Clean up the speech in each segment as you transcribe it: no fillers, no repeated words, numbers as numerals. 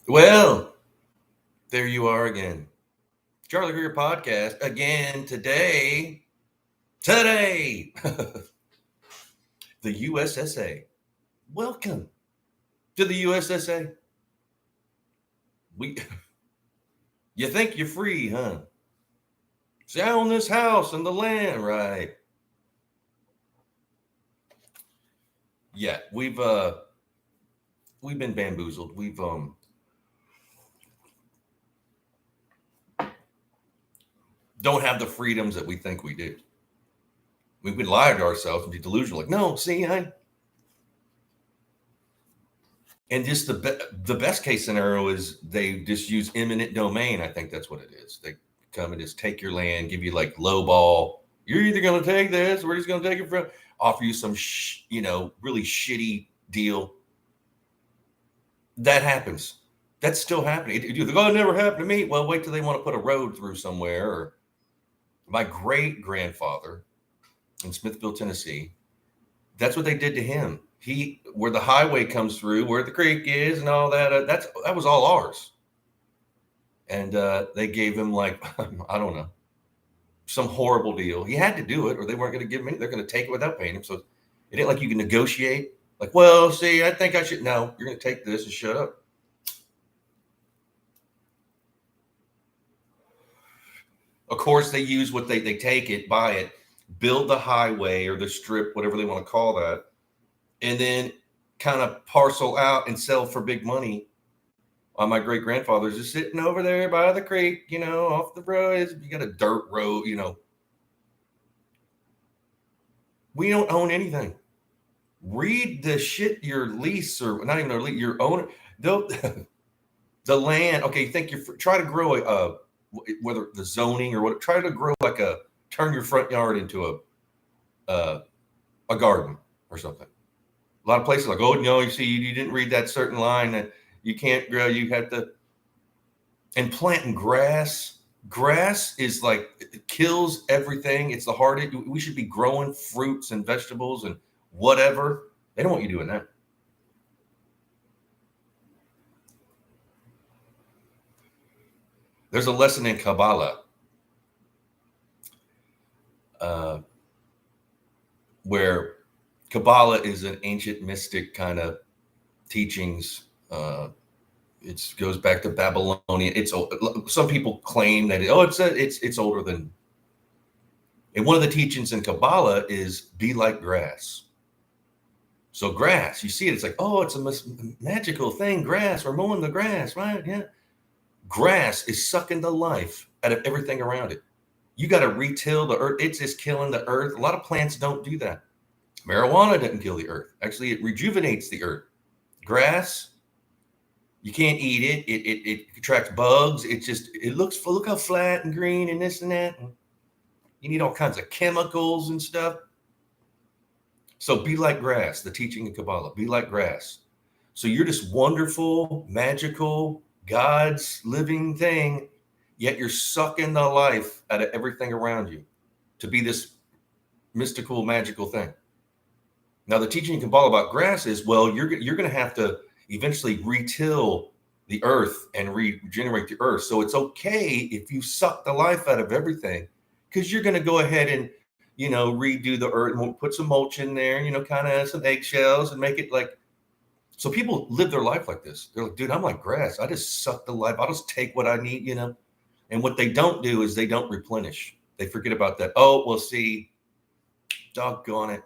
Well, there you are again. Charlie Greer podcast again today, the USSA. Welcome to the USSA. We, you think you're free, huh? See, I own this house and the land, right? Yeah, we've been bamboozled. We've don't have the freedoms that we think we do. We would lie to ourselves and be delusional. Like, no, see, and just the best case scenario is they just use eminent domain. I think that's what it is. They come and just take your land, give you like low ball. You're either going to take this, or we're just going to take it from. Offer you some, really shitty deal. That happens. That's still happening. You think, oh, it never happened to me. Well, wait till they want to put a road through somewhere. Or my great grandfather in Smithville, Tennessee. That's what they did to him. Where the highway comes through, where the creek is, and all that. That was all ours. And they gave him like I don't know, some horrible deal. He had to do it, or they weren't going to give him. They're going to take it without paying him. So it ain't like you can negotiate. Like, well, see, I think I should. No, you're going to take this and shut up. Of course, they use what they take it, buy it, build the highway or the strip, whatever they want to call that, and then kind of parcel out and sell for big money. My great grandfather's just sitting over there by the creek, off the road. You got a dirt road, We don't own anything. Read the shit your lease, or not even your owner. The land. Okay, you think try to grow whether the zoning or what. Try to grow turn your front yard into a garden or something. A lot of places like, oh no, you see, you didn't read that certain line that you can't grow. You have to. And planting grass. Grass is like, it kills everything. It's the hardest. We should be growing fruits and vegetables and whatever. They don't want you doing that. There's a lesson in Kabbalah where Kabbalah is an ancient mystic kind of teachings. It goes back to Babylonian. Some people claim that it's older than. And one of the teachings in Kabbalah is be like grass. So grass, you see it, it's like, oh, it's a magical thing. Grass, we're mowing the grass, right? Yeah. Grass is sucking the life out of everything around it. You got to retill the earth. It's just killing the earth. A lot of plants don't do that. Marijuana doesn't kill the earth. Actually, it rejuvenates the earth. Grass, you can't eat it. It attracts bugs. Look how flat and green and this and that. You need all kinds of chemicals and stuff. So be like grass, the teaching in Kabbalah. Be like grass. So you're this wonderful, magical, God's living thing, yet you're sucking the life out of everything around you to be this mystical, magical thing. Now, the teaching in Kabbalah about grass is, well, you're going to have to eventually retill the earth and regenerate the earth. So it's okay if you suck the life out of everything, because you're going to go ahead and, redo the earth and put some mulch in there, kind of some eggshells and make it like. So people live their life like this. They're like, dude, I'm like grass. I just suck the life. I'll just take what I need, And what they don't do is they don't replenish. They forget about that. Oh, well, see, doggone it.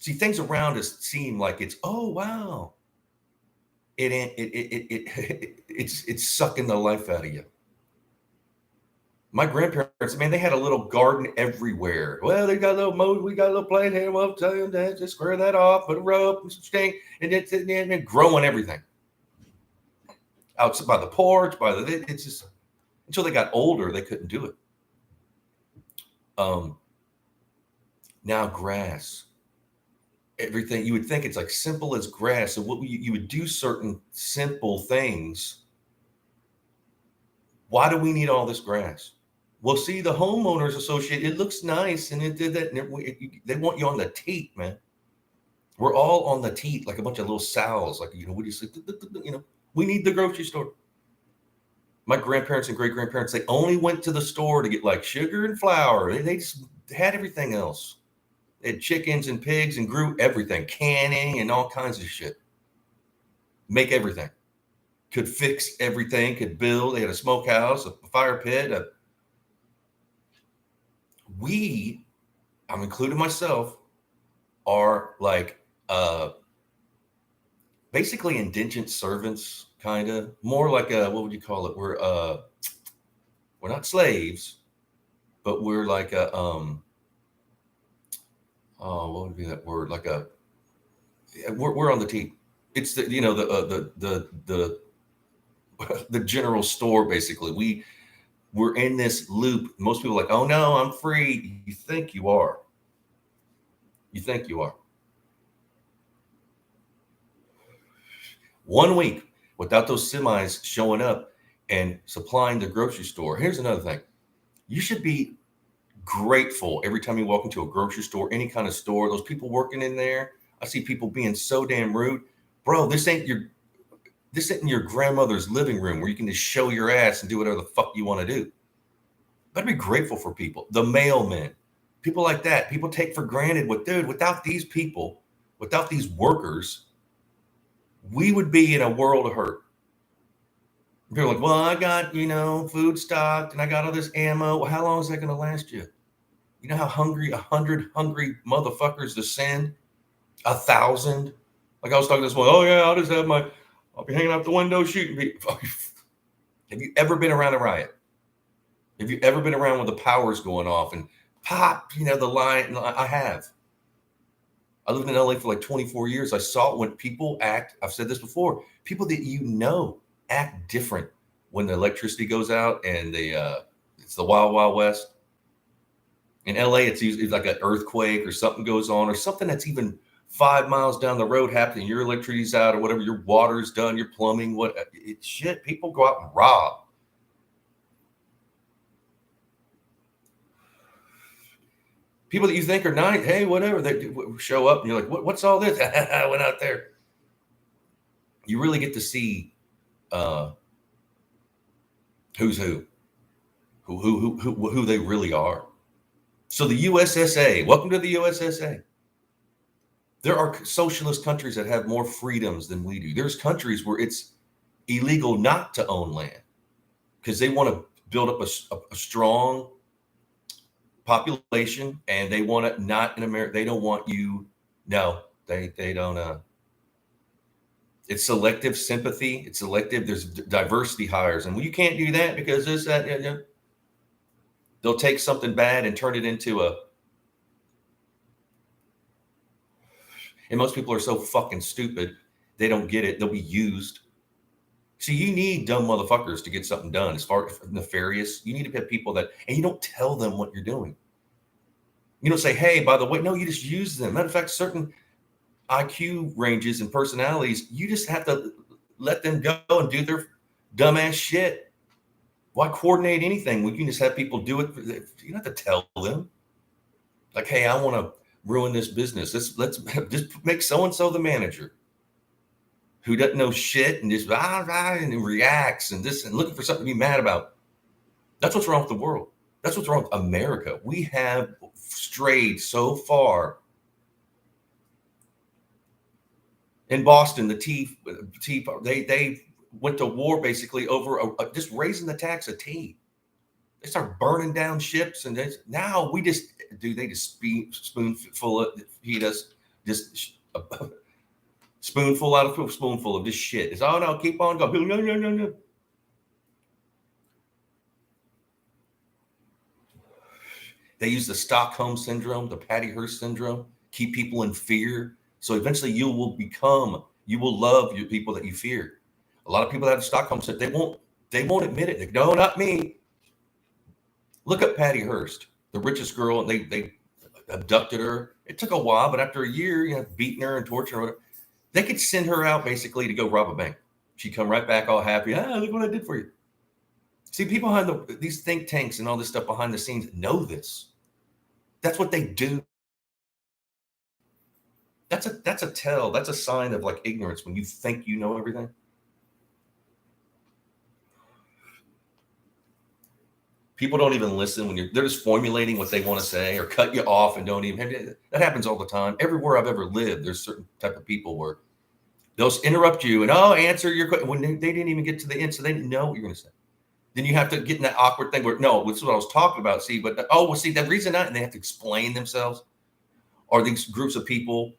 See, things around us seem like it's, oh, wow. It's sucking the life out of you. My grandparents, man, they had a little garden everywhere. Well, they got a little mold, we got a little plant here. Well, tell you that, just square that off, put a rope and some stink, and then growing everything. Outside by the porch, it's just until they got older, they couldn't do it. Now grass. Everything you would think it's like simple as grass. So what you would do certain simple things. Why do we need all this grass? Well, see, the homeowners associate, it looks nice, and it did that. And they want you on the teat, man. We're all on the teat, like a bunch of little sows, like we just, We need the grocery store. My grandparents and great grandparents, they only went to the store to get like sugar and flour. They just had everything else. They had chickens and pigs and grew everything, canning and all kinds of shit. Make everything. Could fix everything, could build. They had a smokehouse, a fire pit. I'm including myself, are like basically indigent servants, kind of more like what would you call it? We're not slaves, but we're like a oh, what would be that word? Like we're on the team. It's the the general store basically. We're in this loop. Most people are like, oh no, I'm free. You think you are. You think you are. 1 week without those semis showing up and supplying the grocery store. Here's another thing. You should be grateful every time you walk into a grocery store, any kind of store, those people working in there. I see people being so damn rude. Bro, this ain't your grandmother's living room where you can just show your ass and do whatever the fuck you want to do. Better be grateful for people. The mailmen, people like that. People take for granted without these people, without these workers, we would be in a world of hurt. People are like, well, I got, food stocked and I got all this ammo. Well, how long is that going to last you? You know how hungry 100 hungry motherfuckers to send? 1,000? Like I was talking to this one, oh yeah, I'll be hanging out the window shooting people. Have you ever been around a riot? Have you ever been around when the power's going off and pop, the line? I have. I lived in LA for like 24 years. I saw it when people act, I've said this before, people that act different when the electricity goes out and it's the wild, wild west. In LA, it's usually like an earthquake or something goes on or something that's even 5 miles down the road happening. Your electricity's out or whatever, your water's done, your plumbing, it's shit. People go out and rob. People that you think are nice, hey, whatever, they show up and you're like, what's all this? I went out there. You really get to see who's who they really are. So the USSA, welcome to the USSA. There are socialist countries that have more freedoms than we do. There's countries where it's illegal not to own land because they want to build up a strong population and they want it not in America. They don't want you. No, they don't. It's selective sympathy. It's selective. There's diversity hires. And you can't do that because there's that. They'll take something bad and turn it into and most people are so fucking stupid. They don't get it. They'll be used. See, you need dumb motherfuckers to get something done. As far as nefarious, you need to have people and you don't tell them what you're doing. You don't say, hey, by the way, no, you just use them. Matter of fact, certain IQ ranges and personalities, you just have to let them go and do their dumbass shit. Why coordinate anything? We can just have people do it. You don't have to tell them. Like, hey, I want to ruin this business. Let's just make so-and-so the manager who doesn't know shit and just and reacts and looking for something to be mad about. That's what's wrong with the world. That's what's wrong with America. We have strayed so far. In Boston, the tea they went to war basically over just raising the tax of tea. They start burning down ships, and now they just spoonful of feed us just a spoonful out of a spoonful of this shit. It's no, keep on going. No. They use the Stockholm syndrome, the Patty Hearst syndrome, keep people in fear. So eventually you will love your people that you fear. A lot of people that have Stockholm syndrome, they won't admit it. No, not me. Look up Patty Hearst, the richest girl, and they abducted her. It took a while, but after a year, beating her and torturing her, they could send her out basically to go rob a bank. She'd come right back all happy. Look what I did for you. See, people behind these think tanks and all this stuff behind the scenes know this. That's what they do. That's a tell. That's a sign of like ignorance when you think you know everything. People don't even listen when they're just formulating what they want to say or cut you off and don't even. That happens all the time. Everywhere I've ever lived, there's certain type of people where they'll interrupt you and answer your question when they didn't even get to the end, so they didn't know what you're going to say. Then you have to get in that awkward thing where no, this is what I was talking about. See, but see the reason and they have to explain themselves. Are these groups of people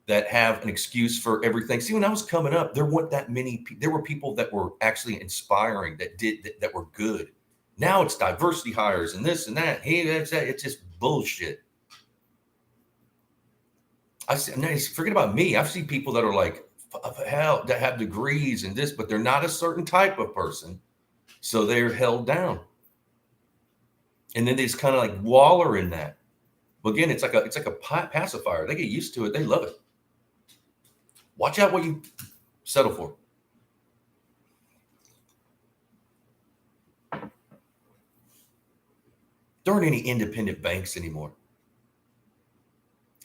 that have an excuse for everything? See, when I was coming up, there weren't that many. There were people that were actually inspiring that were good. Now it's diversity hires and this and that. Hey, that's that. It's just bullshit. I see. Forget about me. I've seen people that are like, hell, that have degrees and this, but they're not a certain type of person, so they're held down. And then they just kind of like waller in that. But again, it's like a pacifier. They get used to it. They love it. Watch out what you settle for. There aren't any independent banks anymore.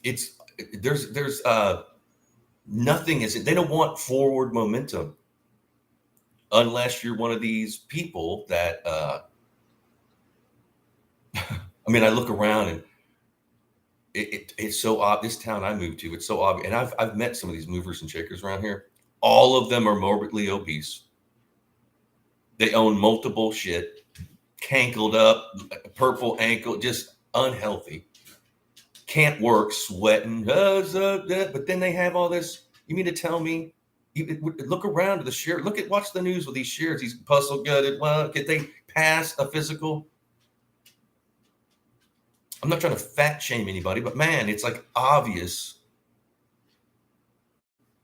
There's nothing they don't want forward momentum unless you're one of these people that I mean, I look around and it's so obvious. This town I moved to, it's so obvious. And I've met some of these movers and shakers around here. All of them are morbidly obese. They own multiple shit, cankled up, purple ankle, just unhealthy. Can't work, sweating. But then they have all this. You mean to tell me? Look around to the share. Watch the news with these shares. These puzzle gutted. Well, could they pass a physical? I'm not trying to fat shame anybody, but man, it's like obvious.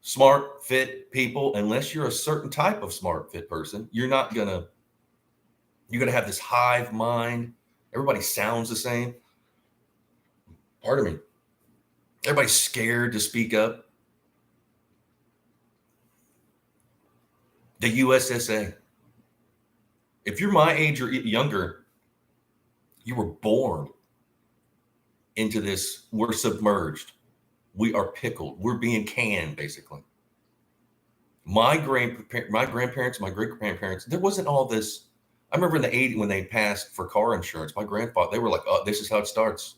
Smart, fit people, unless you're a certain type of smart, fit person, you're gonna have this hive mind. Everybody sounds the same. Pardon me. Everybody's scared to speak up. The USSA. If you're my age or younger, you were born into this. We're submerged. We are pickled. We're being canned, basically. My grandparents, my great-grandparents, there wasn't all this. I remember in the 80s when they passed for car insurance, my grandfather, they were like, oh, this is how it starts.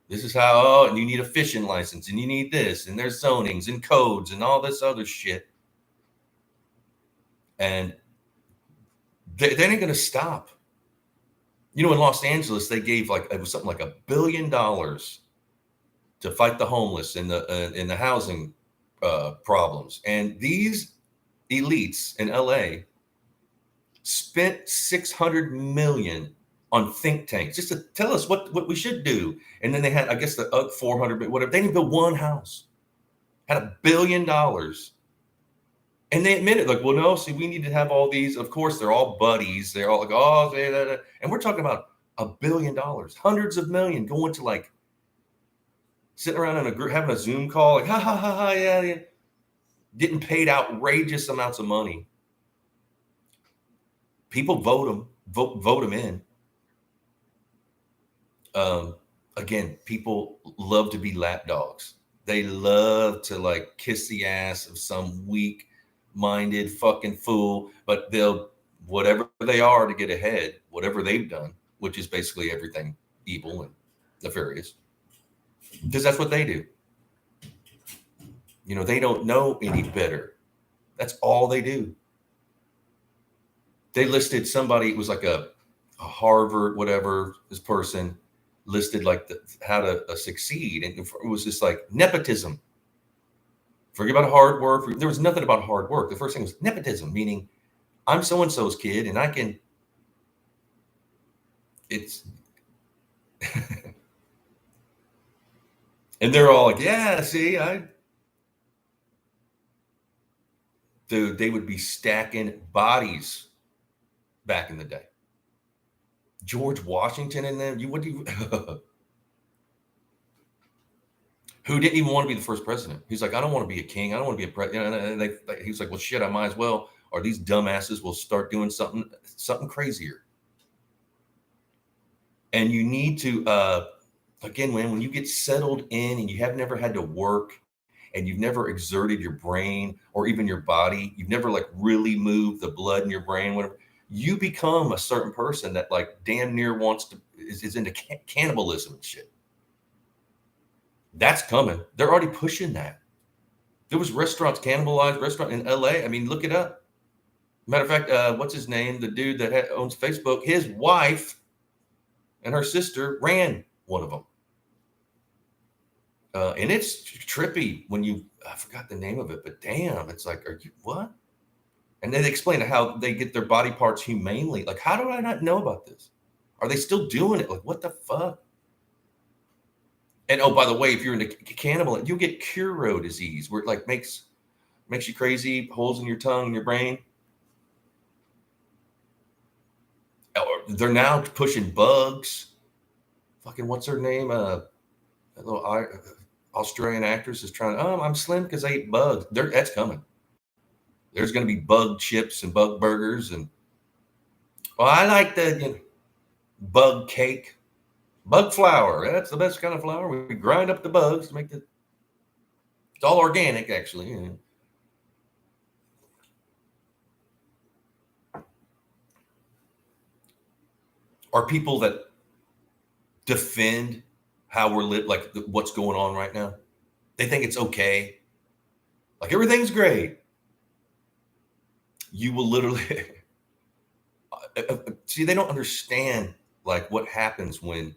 This is how, and you need a fishing license, and you need this, and there's zonings and codes and all this other shit. And they ain't going to stop. In Los Angeles, they gave it was something like $1 billion to fight the homeless in the housing problems. And these elites in LA spent $600 million on think tanks just to tell us what we should do. And then they had, I guess, the 400, but whatever. They didn't build one house. Had $1 billion. And they admitted, like, well, no, see, we need to have all these. Of course, they're all buddies. They're all like, oh, and we're talking about $1 billion, hundreds of million going to sitting around in a group, having a Zoom call, like, ha, ha, ha, ha, yeah. Getting paid outrageous amounts of money. People vote them in. Again, people love to be lap dogs. They love to kiss the ass of some weak-minded fucking fool, but they'll whatever they are to get ahead, whatever they've done, which is basically everything evil and nefarious, because that's what they do. They don't know any better. That's all they do. They listed somebody, it was like a Harvard, whatever, this person listed how to succeed. And it was just like nepotism. Forget about hard work. There was nothing about hard work. The first thing was nepotism, meaning I'm so-and-so's kid and I can, it's, and they're all like, yeah, see, dude, they would be stacking bodies back in the day. George Washington and them, who didn't even want to be the first president. He's like, I don't want to be a king. I don't want to be a president. And he was like, well, shit, I might as well. Or these dumbasses will start doing something crazier. And you need to, again, when you get settled in and you have never had to work and you've never exerted your brain or even your body, you've never really moved the blood in your brain, whatever. you become a certain person that like damn near is into cannibalism and shit. That's coming. They're already pushing that. There was restaurants, cannibalized restaurant in LA. I mean, look it up. Matter of fact, what's his name? The dude that owns Facebook, his wife and her sister ran one of them. And it's trippy when I forgot the name of it, but damn, it's like, are you what? And then they explain how they get their body parts humanely. Like, how do I not know about this? Are they still doing it? Like, what the fuck? And oh, by the way, if you're into cannibal, you'll get Kuro disease, where it like makes you crazy, holes in your tongue and your brain. They're now pushing bugs. Fucking what's her name? A little Australian actress is trying. Oh, I'm slim because I eat bugs. That's coming. There's going to be bug chips and bug burgers, and I like the bug cake, bug flour. That's the best kind of flour. We grind up the bugs to make it. It's all organic, actually. Are people that defend how we're like what's going on right now? They think it's okay. Like everything's great. You will literally see, they don't understand like what happens when,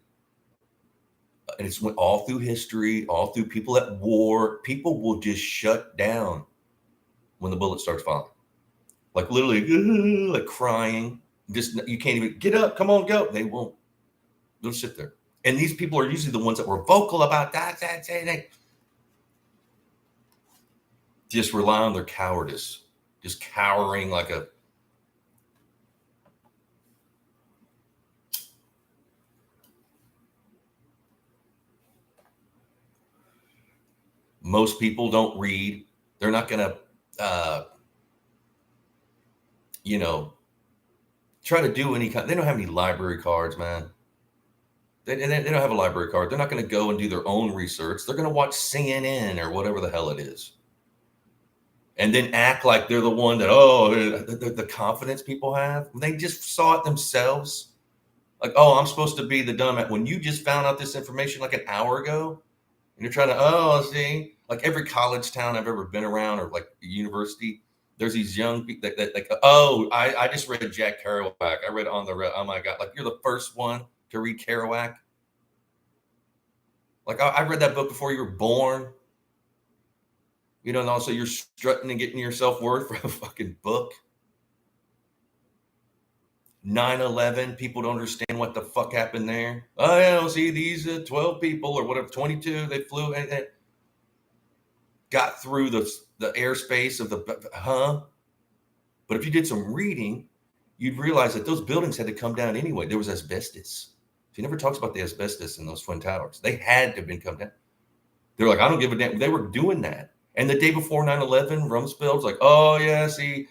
and it's all through history, all through people at war, people will just shut down when the bullet starts falling. Like literally like crying. Just, you can't even get up, come on, go. They won't. They'll sit there. And these people are usually the ones that were vocal about that. Just rely on their cowardice. Just cowering like a. Most people don't read. They're not going to, try to do any kind. They don't have any library cards, man. They don't have a library card. They're not going to go and do their own research. They're going to watch CNN or whatever the hell it is. And then act like they're the one that, the confidence people have. They just saw it themselves. Like, I'm supposed to be the dumbass. When you just found out this information like an hour ago, and you're trying to, see, like every college town I've ever been around or like a university, there's these young people that like, I just read Jack Kerouac. I read oh my God, like you're the first one to read Kerouac. Like I read that book before you were born. And also you're strutting and getting your self-worth for a fucking book. 9/11, people don't understand what the fuck happened there. Oh, yeah, see, these 12 people or whatever, 22, they flew and got through the airspace of But if you did some reading, you'd realize that those buildings had to come down anyway. There was asbestos. She never talks about the asbestos in those Twin Towers. They had to have been come down. They're like, I don't give a damn. They were doing that. And the day before 9/11, Rumsfeld's like, see,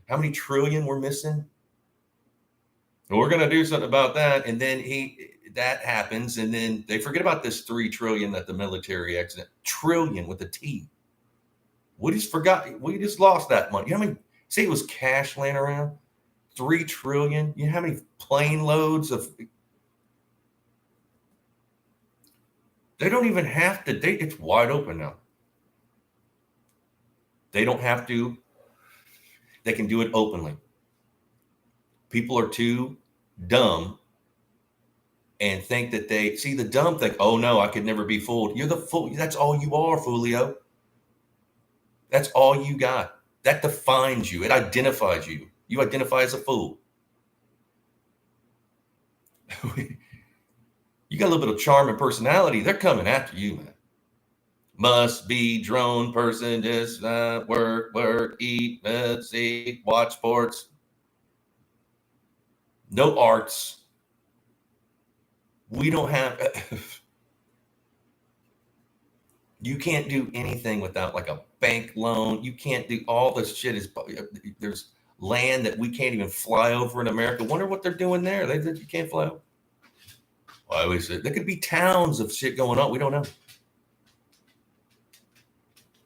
how many trillion we're missing? We're going to do something about that. And then that happens. And then they forget about this 3 trillion that the military accident, trillion with a T. We just lost that money. You know how many, say it was cash laying around, 3 trillion. You know how many plane loads of, they don't even have to, it's wide open now. They don't have to, they can do it openly. People are too dumb and think that the dumb think, oh no, I could never be fooled. You're the fool. That's all you are, Foolio. That's all you got. That defines you. It identifies you. You identify as a fool. You got a little bit of charm and personality. They're coming after you, man. Must be drone person, just work, eat, see, watch sports. No arts. We don't have, you can't do anything without like a bank loan. You can't do all this shit. There's land that we can't even fly over in America. Wonder what they're doing there. You can't fly over. Well, I always say there could be towns of shit going on. We don't know.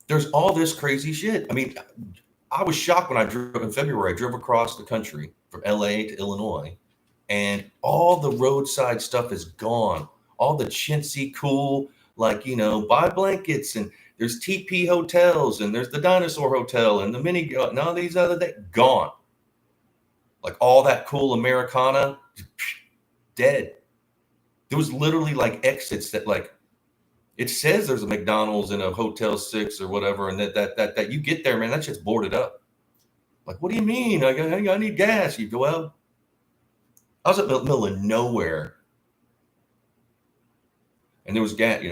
There's all this crazy shit. I mean, I was shocked when I drove in February. I drove across the country from LA to Illinois, and all the roadside stuff is gone. All the chintzy, cool, like, buy blankets, and there's TP hotels, and there's the Dinosaur Hotel, and the mini, and all these other things, gone. Like all that cool Americana, dead. There was literally like exits that, like, it says there's a McDonald's in a Hotel 6 or whatever, and that you get there, man, that shit's boarded up. Like, what do you mean? I need gas. You go out. I was at the middle of nowhere, and there was gas,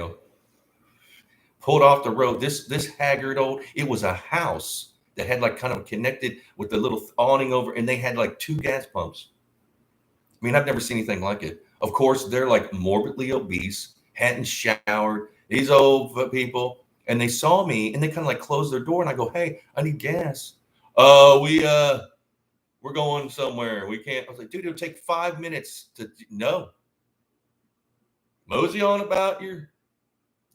pulled off the road. This haggard old, it was a house that had like kind of connected with the little awning over, and they had like 2 gas pumps. I mean, I've never seen anything like it. Of course, they're like morbidly obese, hadn't showered, these old people, and they saw me, and they kind of like closed their door, and I go, hey, I need gas. We're going somewhere. We can't. I was like, dude, it'll take 5 minutes to, no. Mosey on about your,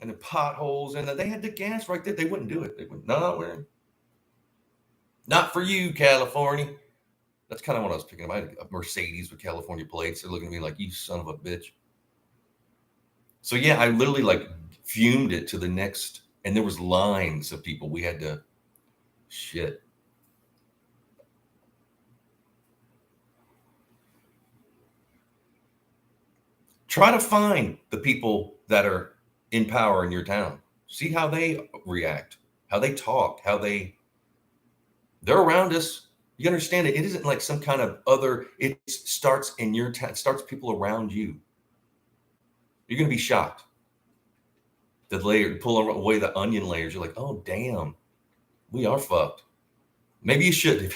and the potholes, and they had the gas right there. They wouldn't do it. They wouldn't. No, not for you, California. That's kind of what I was picking up. I had a Mercedes with California plates. They're looking at me like, you son of a bitch. So yeah, I literally like fumed it to the next, and there was lines of people. We had to, shit. Try to find the people that are in power in your town. See how they react, how they talk, they're around us. You understand it. It isn't like some kind of other, it starts in your town, starts people around you. You're going to be shocked. The layer, pull away the onion layers. You're like, oh, damn, we are fucked. Maybe you should.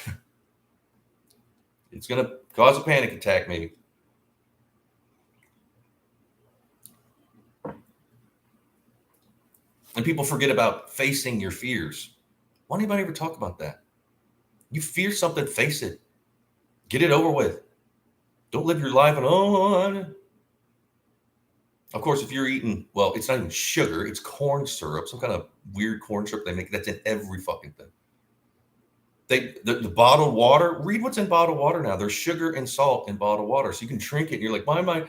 It's going to cause a panic attack, maybe. And people forget about facing your fears. Why anybody ever talk about that? You fear something, face it. Get it over with. Don't live your life and, Of course, if you're eating, well, it's not even sugar, it's corn syrup, some kind of weird corn syrup they make that's in every fucking thing. The bottled water, read what's in bottled water now. There's sugar and salt in bottled water. So you can drink it and you're like, why am I?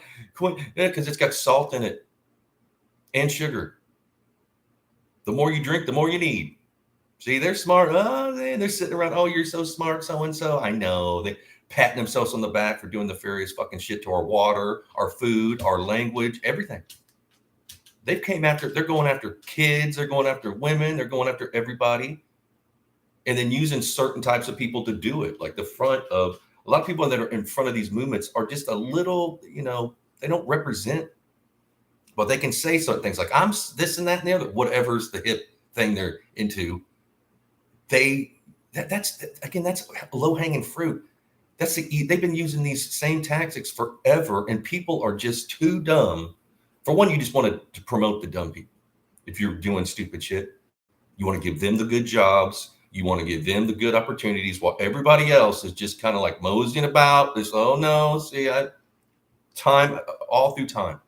Because it's got salt in it and sugar. The more you drink, the more you need. See, they're smart. Oh, they're sitting around. Oh, you're so smart, so-and-so. I know. They patting themselves on the back for doing the various fucking shit to our water, our food, our language, everything. They're going after kids. They're going after women. They're going after everybody. And then using certain types of people to do it. Like a lot of people that are in front of these movements are just a little, they don't represent, but they can say certain things like, I'm this and that and the other, whatever's the hip thing they're into. That's low hanging fruit. They've been using these same tactics forever, and people are just too dumb. For one, you just want to promote the dumb people. If you're doing stupid shit, you want to give them the good jobs. You want to give them the good opportunities, while everybody else is just kind of like moseying about this. Oh no, see, time all through time.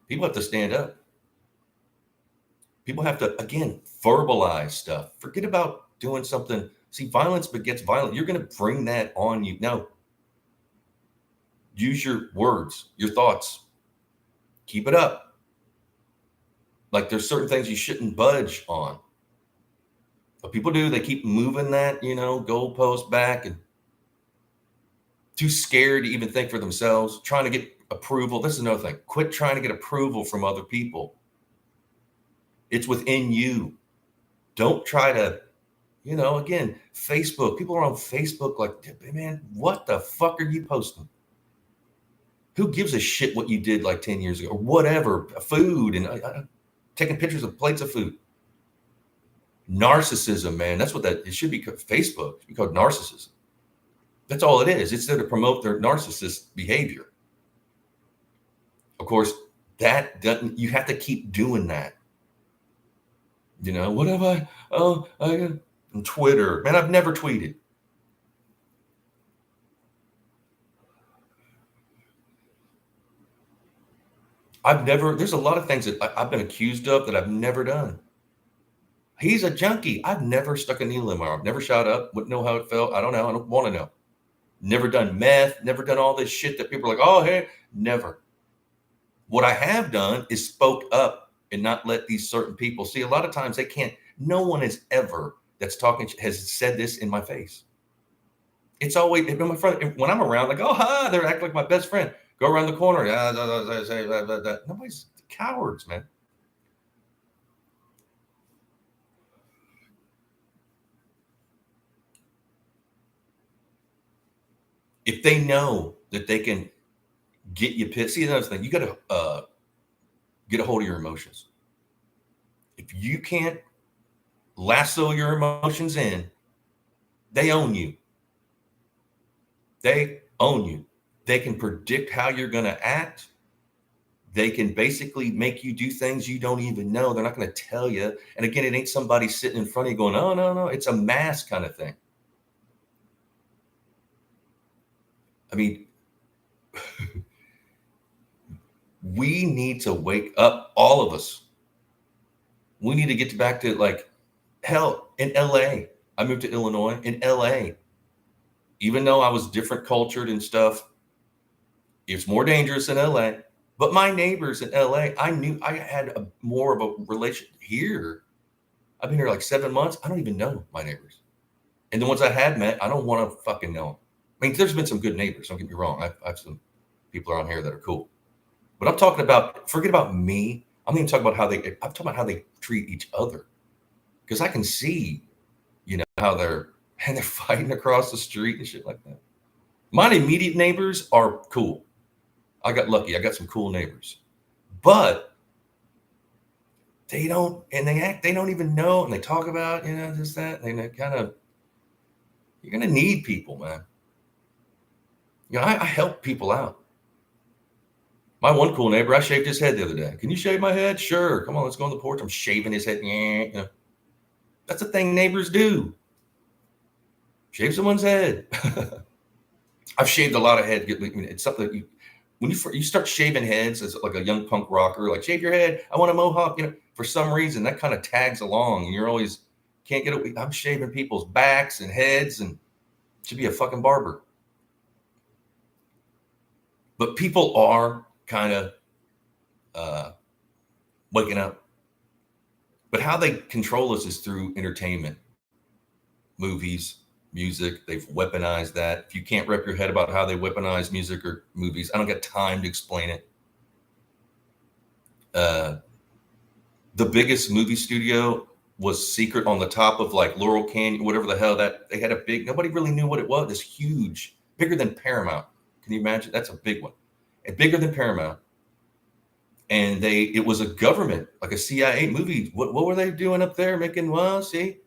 People have to stand up. People have to, again, verbalize stuff. Forget about doing something. See, violence begets violence. You're going to bring that on you. No. Use your words, your thoughts. Keep it up. Like there's certain things you shouldn't budge on. But people do. They keep moving that, goalpost back, and too scared to even think for themselves, trying to get approval. This is another thing. Quit trying to get approval from other people. It's within you. Don't try to, again, Facebook. People are on Facebook like, man, what the fuck are you posting? Who gives a shit what you did like 10 years ago or whatever? Food and taking pictures of plates of food. Narcissism, man. That's what it should be called. Facebook. It should be called narcissism. That's all it is. It's there to promote their narcissist behavior. Of course, you have to keep doing that. What have I on Twitter, man, I've never tweeted. There's a lot of things that I've been accused of that I've never done. He's a junkie. I've never stuck a needle in my arm, never shot up, wouldn't know how it felt. I don't know. I don't want to know. Never done meth, never done all this shit that people are like, oh, hey, never. What I have done is spoke up and not let these certain people see. A lot of times they can't, no one has ever that's talking has said this in my face. It's always in my front. When I'm around, like, oh, hi, they're acting like my best friend. Go around the corner. Nobody's cowards, man. If they know that they can get you pissed, see another thing, you got to get a hold of your emotions. If you can't lasso your emotions in, they own you. They own you. They can predict how you're going to act. They can basically make you do things you don't even know. They're not going to tell you. And again, it ain't somebody sitting in front of you going, oh, no. It's a mask kind of thing. I mean, we need to wake up, all of us. We need to get back to, like, hell, in LA. I moved to Illinois. In LA, even though I was different cultured and stuff, it's more dangerous in LA. But my neighbors in LA, I knew I had more of a relation. Here, I've been here like 7 months. I don't even know my neighbors. And the ones I had met, I don't want to fucking know them. I mean, there's been some good neighbors. Don't get me wrong. I have some people around here that are cool. But I'm talking about, forget about me. I'm even talking about I'm talking about how they treat each other. Because I can see, how they're fighting across the street and shit like that. My immediate neighbors are cool. I got lucky. I got some cool neighbors. But they don't even know, and they talk about, this, that, and they kind of, you're going to need people, man. I help people out. My one cool neighbor, I shaved his head the other day. Can you shave my head? Sure. Come on, let's go on the porch. I'm shaving his head. That's a thing neighbors do. Shave someone's head. I've shaved a lot of head. It's something that when you start shaving heads as like a young punk rocker, like, shave your head, I want a mohawk, for some reason that kind of tags along, and you're always can't get away. I'm shaving people's backs and heads, and should be a fucking barber. But people are kind of waking up. But how they control us is through entertainment, movies, music. They've weaponized that. If you can't wrap your head about how they weaponize music or movies, I don't got time to explain it. The biggest movie studio was secret on the top of like Laurel Canyon, whatever the hell that they had nobody really knew what it was. It's huge, bigger than Paramount. Can you imagine? That's a big one. And bigger than Paramount. And it was a government, like a CIA movie. What were they doing up there making? Well, see,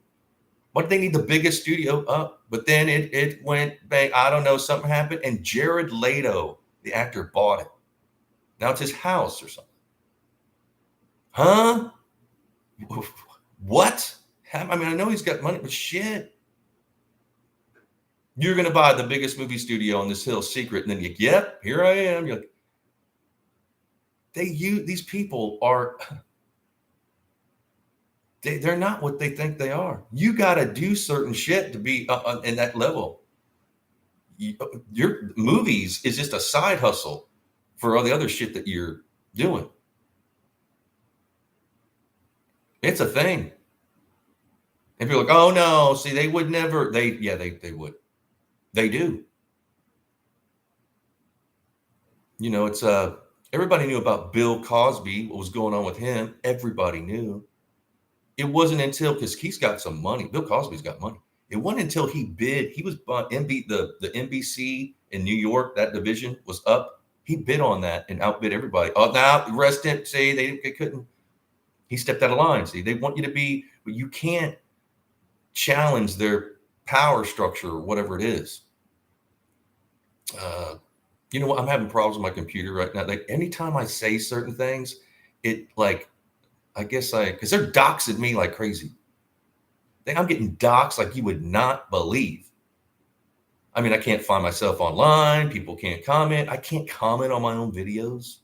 what did they need the biggest studio up? But then it went bang. I don't know, something happened. And Jared Leto, the actor, bought it. Now it's his house or something. Huh? What? I mean, I know he's got money, but shit. You're going to buy the biggest movie studio on this hill, secret. And then yep, here I am. You're like, these people are, they're not what they think they are. You got to do certain shit to be in that level. Your movies is just a side hustle for all the other shit that you're doing. It's a thing. And people are like, oh no, see, they would never, they would. They do. It's everybody knew about Bill Cosby, what was going on with him. Everybody knew. It wasn't until, because he's got some money. Bill Cosby's got money. It wasn't until he bid. He was the NBC in New York, that division was up. He bid on that and outbid everybody. Oh, now the rest didn't say they couldn't. He stepped out of line. See, they want you to be, but you can't challenge their power structure or whatever it is. You know what? I'm having problems with my computer right now. Like anytime I say certain things, it like, I guess because they're doxing me like crazy. I'm getting doxed like you would not believe. I mean, I can't find myself online. People can't comment. I can't comment on my own videos.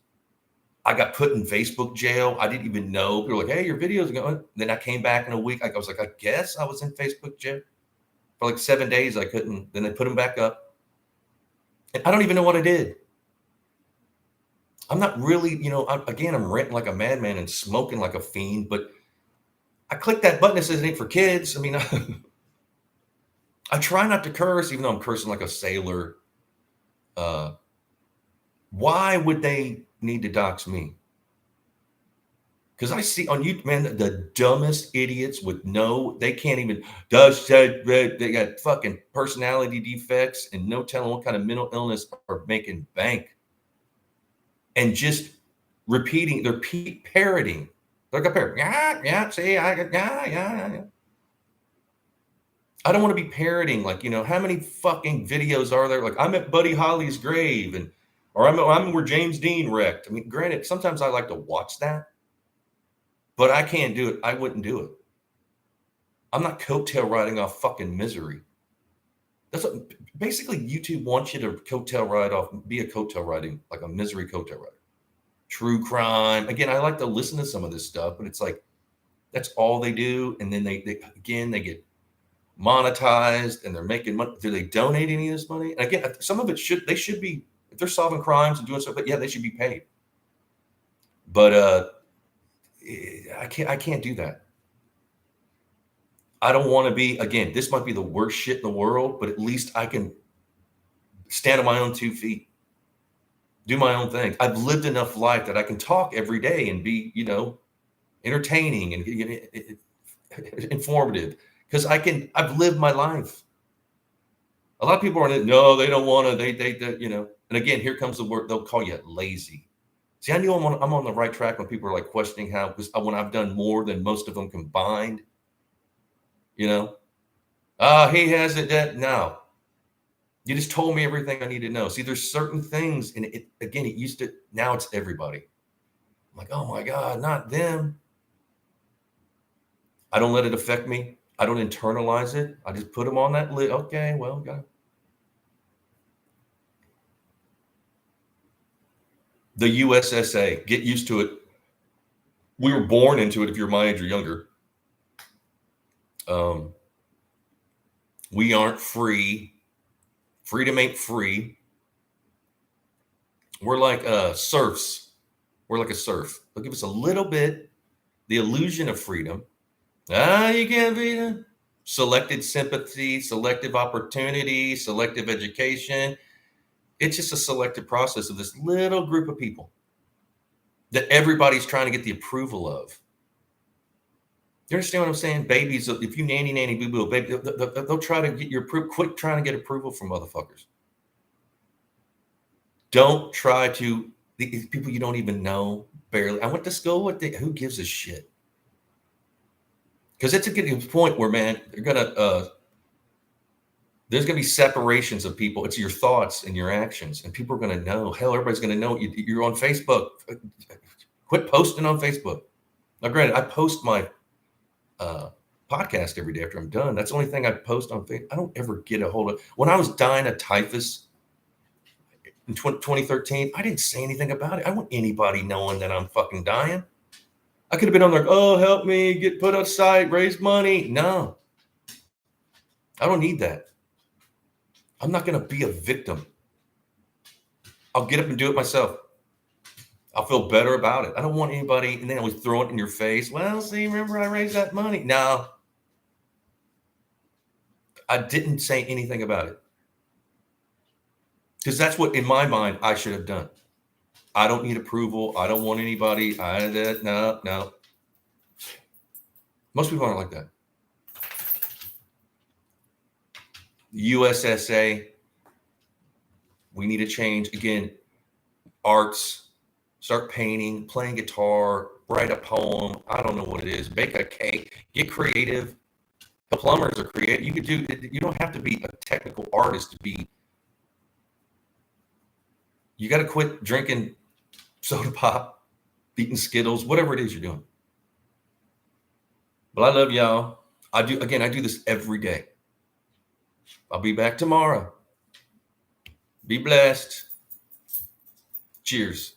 I got put in Facebook jail. I didn't even know. People were like, hey, your videos are going. Then I came back in a week. I was like, I guess I was in Facebook jail for like 7 days. I couldn't. Then they put them back up. And I don't even know what I did. I'm not really, I'm renting like a madman and smoking like a fiend, but I clicked that button that says it ain't for kids. I mean, I try not to curse, even though I'm cursing like a sailor. Why would they need to dox me? Because I see on YouTube, man, the dumbest idiots with they can't even, they got fucking personality defects and no telling what kind of mental illness are making bank. And just repeating, they're parroting. They're like a parrot. Yeah, see, yeah. I don't want to be parroting, like, how many fucking videos are there? Like, I'm at Buddy Holly's grave, or I'm where James Dean wrecked. I mean, granted, sometimes I like to watch that, but I can't do it. I wouldn't do it. I'm not coattail riding off fucking misery. That's what basically YouTube wants you to coattail ride off, be a coattail riding, like a misery coattail rider. True crime. Again, I like to listen to some of this stuff, but it's like, that's all they do. And then they get monetized and they're making money. Do they donate any of this money? And again, some of it they should be, if they're solving crimes and doing stuff, but yeah, they should be paid. But I can't do that. I don't want to be, again, this might be the worst shit in the world, but at least I can stand on my own 2 feet, do my own thing. I've lived enough life that I can talk every day and be, entertaining and informative, because I've lived my life. A lot of people are, no, they don't want to, they, and again, here comes the word, they'll call you lazy. See, I knew I'm on the right track when people are like questioning how, because when I've done more than most of them combined, he has it that now. You just told me everything I need to know. See, there's certain things, and it used to, now it's everybody. I'm like, oh my God, not them. I don't let it affect me. I don't internalize it. I just put them on that list. Okay, well, God. The USSA, get used to it. We were born into it if you're my age or younger. We aren't free. Freedom ain't free. We're like serfs. We're like a serf. They'll give us a little bit, the illusion of freedom. You can't be selected sympathy, selective opportunity, selective education. It's just a selective process of this little group of people that everybody's trying to get the approval of. You understand what I'm saying? Babies, if you nanny boo boo baby, they'll try to get your approval. Quit trying to get approval from motherfuckers. Don't try to, these people you don't even know, barely. I went to school with who gives a shit? Because it's getting to the point where, man, there's gonna be separations of people. It's your thoughts and your actions, and people are gonna know. Hell, everybody's gonna know you're on Facebook. Quit posting on Facebook. Now, granted, I post my podcast every day after I'm done. That's the only thing I post on Facebook. I don't ever get a hold of. When I was dying of typhus in 2013, I didn't say anything about it. I don't want anybody knowing that I'm fucking dying. I could have been on there, oh, help me, get put outside, raise money. No, I don't need that. I'm not going to be a victim. I'll get up and do it myself. I'll feel better about it. I don't want anybody, and then always throw it in your face. Well, see, remember I raised that money. No, I didn't say anything about it. Because that's what, in my mind, I should have done. I don't need approval. I don't want anybody. No. Most people aren't like that. USSA, we need to change. Again, arts, start painting, playing guitar, write a poem. I don't know what it is. Bake a cake, get creative. The plumbers are creative. You don't have to be a technical artist to be. You got to quit drinking soda pop, eating Skittles, whatever it is you're doing. But I love y'all. I do this every day. I'll be back tomorrow. Be blessed. Cheers.